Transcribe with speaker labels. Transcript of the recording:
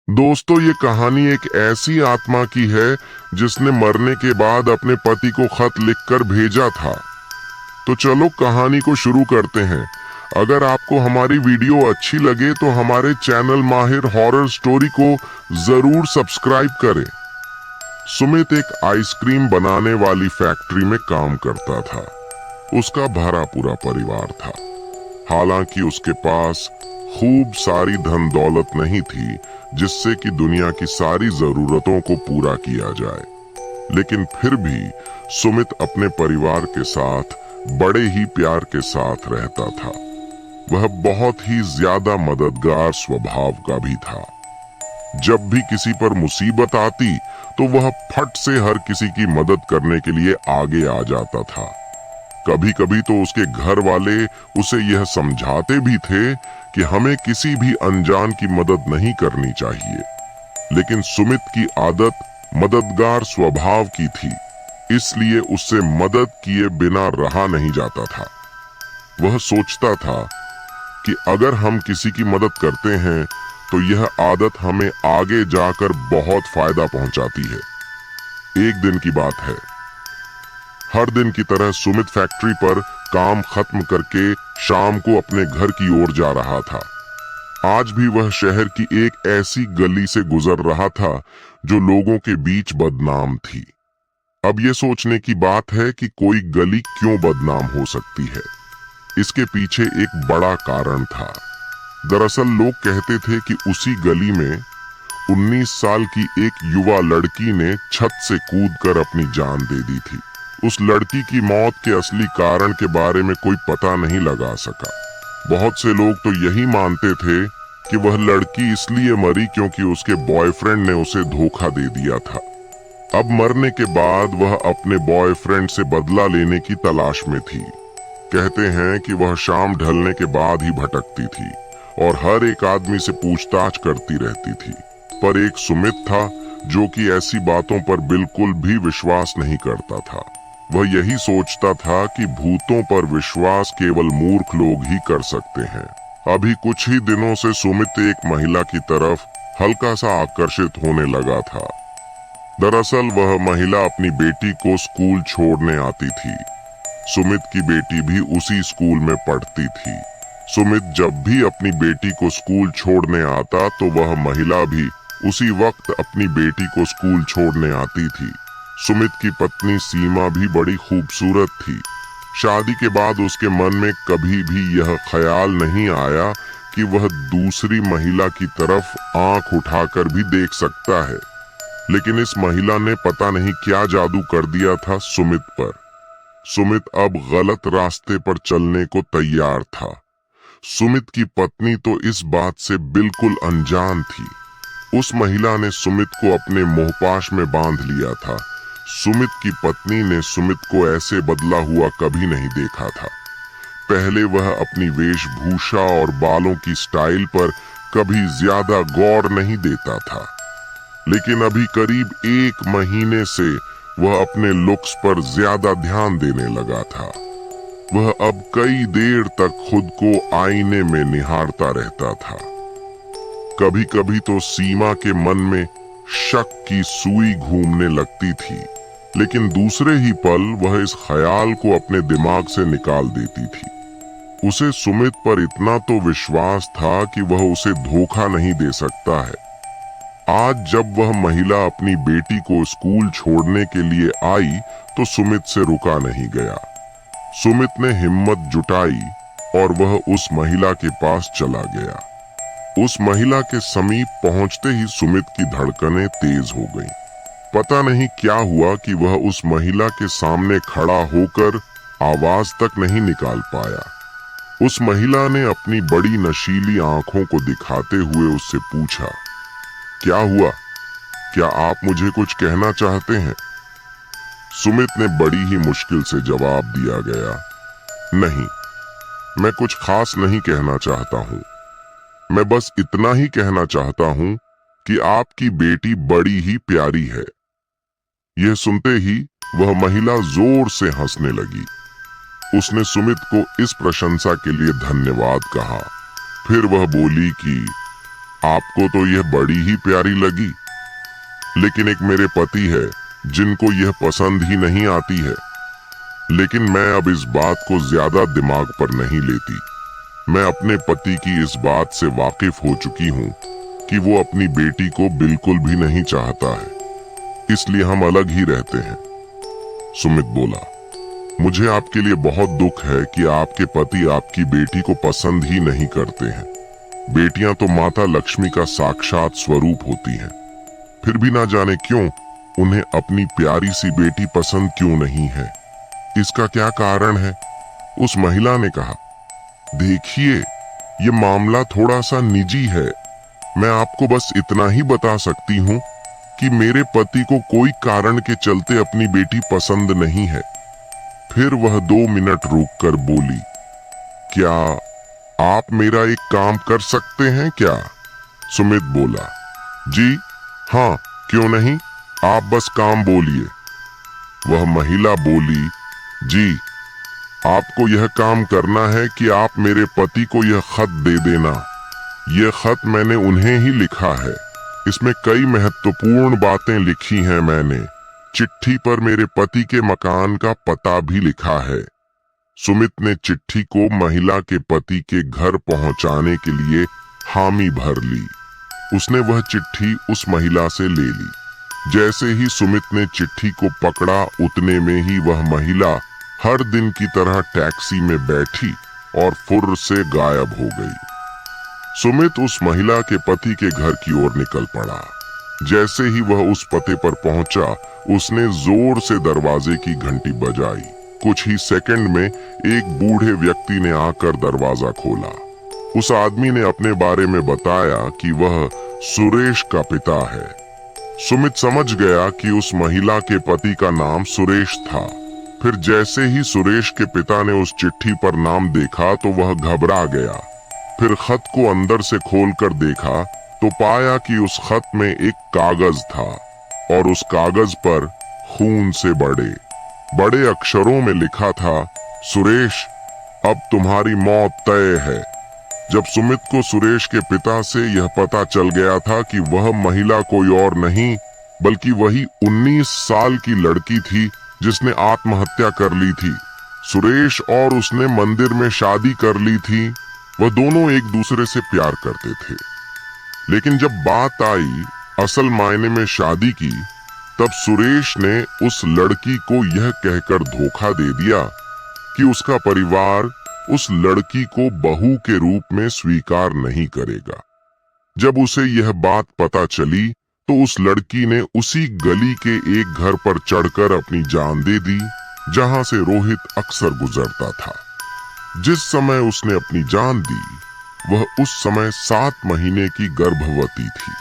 Speaker 1: दोस्तों, ये कहानी एक ऐसी आत्मा की है जिसने मरने के बाद अपने पति को खत लिखकर भेजा था। तो चलो कहानी को शुरू करते हैं। अगर आपको हमारी वीडियो अच्छी लगे तो हमारे चैनल माहिर हॉरर स्टोरी को जरूर सब्सक्राइब करें। सुमित एक आइसक्रीम बनाने वाली फैक्ट्री में काम करता था। उसका भरा पूरा परिवार था। हालांकि उसके पास खूब सारी धन दौलत नहीं थी जिससे कि दुनिया की सारी जरूरतों को पूरा किया जाए, लेकिन फिर भी सुमित अपने परिवार के साथ बड़े ही प्यार के साथ रहता था। वह बहुत ही ज्यादा मददगार स्वभाव का भी था। जब भी किसी पर मुसीबत आती तो वह फट से हर किसी की मदद करने के लिए आगे आ जाता था। कभी कभी तो उसके घर वाले उसे यह समझाते भी थे कि हमें किसी भी अनजान की मदद नहीं करनी चाहिए, लेकिन सुमित की आदत मददगार स्वभाव की थी, इसलिए उससे मदद किए बिना रहा नहीं जाता था। वह सोचता था कि अगर हम किसी की मदद करते हैं तो यह आदत हमें आगे जाकर बहुत फायदा पहुंचाती है। एक दिन की बात है। हर दिन की तरह सुमित फैक्ट्री पर काम खत्म करके शाम को अपने घर की ओर जा रहा था। आज भी वह शहर की एक ऐसी गली से गुजर रहा था जो लोगों के बीच बदनाम थी। अब ये सोचने की बात है कि कोई गली क्यों बदनाम हो सकती है। इसके पीछे एक बड़ा कारण था। दरअसल लोग कहते थे कि उसी गली में 19 साल की एक युवा लड़की ने छत से कूदकर अपनी जान दे दी थी। उस लड़की की मौत के असली कारण के बारे में कोई पता नहीं लगा सका। बहुत से लोग तो यही मानते थे कि वह लड़की इसलिए मरी क्योंकि उसके बॉयफ्रेंड ने उसे धोखा दे दिया था। अब मरने के बाद वह अपने बॉयफ्रेंड से बदला लेने की तलाश में थी। कहते हैं कि वह शाम ढलने के बाद ही भटकती थी और हर एक आदमी से पूछताछ करती रहती थी। पर एक सुमित था जो कि ऐसी बातों पर बिल्कुल भी विश्वास नहीं करता था। वह यही सोचता था कि भूतों पर विश्वास केवल मूर्ख लोग ही कर सकते हैं। अभी कुछ ही दिनों से सुमित एक महिला की तरफ हल्का सा आकर्षित होने लगा था। दरअसल वह महिला अपनी बेटी को स्कूल छोड़ने आती थी। सुमित की बेटी भी उसी स्कूल में पढ़ती थी। सुमित जब भी अपनी बेटी को स्कूल छोड़ने आता तो वह महिला भी उसी वक्त अपनी बेटी को स्कूल छोड़ने आती थी। सुमित की पत्नी सीमा भी बड़ी खूबसूरत थी। शादी के बाद उसके मन में कभी भी यह ख्याल नहीं आया कि वह दूसरी महिला की तरफ आंख उठाकर भी देख सकता है, लेकिन इस महिला ने पता नहीं क्या जादू कर दिया था सुमित पर। सुमित अब गलत रास्ते पर चलने को तैयार था। सुमित की पत्नी तो इस बात से बिल्कुल अनजान थी। उस महिला ने सुमित को अपने मोहपाश में बांध लिया था। सुमित की पत्नी ने सुमित को ऐसे बदला हुआ कभी नहीं देखा था। पहले वह अपनी वेशभूषा और बालों की स्टाइल पर कभी ज्यादा गौर नहीं देता था, लेकिन अभी करीब 1 महीने से वह अपने लुक्स पर ज्यादा ध्यान देने लगा था। वह अब कई देर तक खुद को आईने में निहारता रहता था। कभी कभी तो सीमा के मन में शक की सुई घूमने लगती थी, लेकिन दूसरे ही पल वह इस ख्याल को अपने दिमाग से निकाल देती थी। उसे सुमित पर इतना तो विश्वास था कि वह उसे धोखा नहीं दे सकता है। आज जब वह महिला अपनी बेटी को स्कूल छोड़ने के लिए आई तो सुमित से रुका नहीं गया। सुमित ने हिम्मत जुटाई और वह उस महिला के पास चला गया। उस महिला के समीप पहुंचते ही सुमित की धड़कनें तेज हो गईं। पता नहीं क्या हुआ कि वह उस महिला के सामने खड़ा होकर आवाज तक नहीं निकाल पाया। उस महिला ने अपनी बड़ी नशीली आंखों को दिखाते हुए उससे पूछा, क्या हुआ? क्या आप मुझे कुछ कहना चाहते हैं? सुमित ने बड़ी ही मुश्किल से जवाब दिया गया, नहीं, मैं कुछ खास नहीं कहना चाहता हूं। मैं बस इतना ही कहना चाहता हूं कि आपकी बेटी बड़ी ही प्यारी है। यह सुनते ही वह महिला जोर से हंसने लगी। उसने सुमित को इस प्रशंसा के लिए धन्यवाद कहा। फिर वह बोली कि आपको तो यह बड़ी ही प्यारी लगी, लेकिन एक मेरे पति है जिनको यह पसंद ही नहीं आती है। लेकिन मैं अब इस बात को ज्यादा दिमाग पर नहीं लेती। मैं अपने पति की इस बात से वाकिफ हो चुकी हूँ कि वो अपनी बेटी को बिल्कुल भी नहीं चाहता है, इसलिए हम अलग ही रहते हैं। सुमित बोला, मुझे आपके लिए बहुत दुख है कि आपके पति आपकी बेटी को पसंद ही नहीं करते हैं। बेटियां तो माता लक्ष्मी का साक्षात स्वरूप होती हैं, फिर भी ना जाने क्यों उन्हें अपनी प्यारी सी बेटी पसंद क्यों नहीं है। इसका क्या कारण है? उस महिला ने कहा, देखिए, ये मामला थोड़ा सा निजी है। मैं आपको बस इतना ही बता सकती हूँ कि मेरे पति को कोई कारण के चलते अपनी बेटी पसंद नहीं है। फिर वह 2 मिनट रुककर बोली, क्या आप मेरा एक काम कर सकते हैं क्या? सुमित बोला, जी हाँ, क्यों नहीं, आप बस काम बोलिए। वह महिला बोली, जी, आपको यह काम करना है कि आप मेरे पति को यह खत दे देना। यह खत मैंने उन्हें ही लिखा है। इसमें कई महत्वपूर्ण बातें लिखी हैं मैंने। चिट्ठी पर मेरे पति के मकान का पता भी लिखा है। सुमित ने चिट्ठी को महिला के पति के घर पहुंचाने के लिए हामी भर ली। उसने वह चिट्ठी उस महिला से ले ली। जैसे ही सुमित ने चिट्ठी को पकड़ा, उतने में ही वह महिला हर दिन की तरह टैक्सी में बैठी और फुर्र से गायब हो गई। सुमित उस महिला के पति के घर की ओर निकल पड़ा। जैसे ही वह उस पते पर पहुंचा, उसने जोर से दरवाजे की घंटी बजाई। कुछ ही सेकंड में एक बूढ़े व्यक्ति ने आकर दरवाजा खोला। उस आदमी ने अपने बारे में बताया कि वह सुरेश का पिता है। सुमित समझ गया कि उस महिला के पति का नाम सुरेश था। फिर जैसे ही सुरेश के पिता ने उस चिट्ठी पर नाम देखा तो वह घबरा गया। फिर खत को अंदर से खोलकर देखा तो पाया कि उस खत में एक कागज था और उस कागज पर खून से बड़े बड़े अक्षरों में लिखा था, सुरेश, अब तुम्हारी मौत तय है। जब सुमित को सुरेश के पिता से यह पता चल गया था कि वह महिला कोई और नहीं बल्कि वही 19 साल की लड़की थी जिसने आत्महत्या कर ली थी। सुरेश और उसने मंदिर में शादी कर ली थी। वह दोनों एक दूसरे से प्यार करते थे, लेकिन जब बात आई असल मायने में शादी की, तब सुरेश ने उस लड़की को यह कहकर धोखा दे दिया कि उसका परिवार उस लड़की को बहू के रूप में स्वीकार नहीं करेगा। जब उसे यह बात पता चली तो उस लड़की ने उसी गली के एक घर पर चढ़कर अपनी जान दे दी जहां से रोहित अक्सर गुजरता था। जिस समय उसने अपनी जान दी वह उस समय 7 महीने की गर्भवती थी।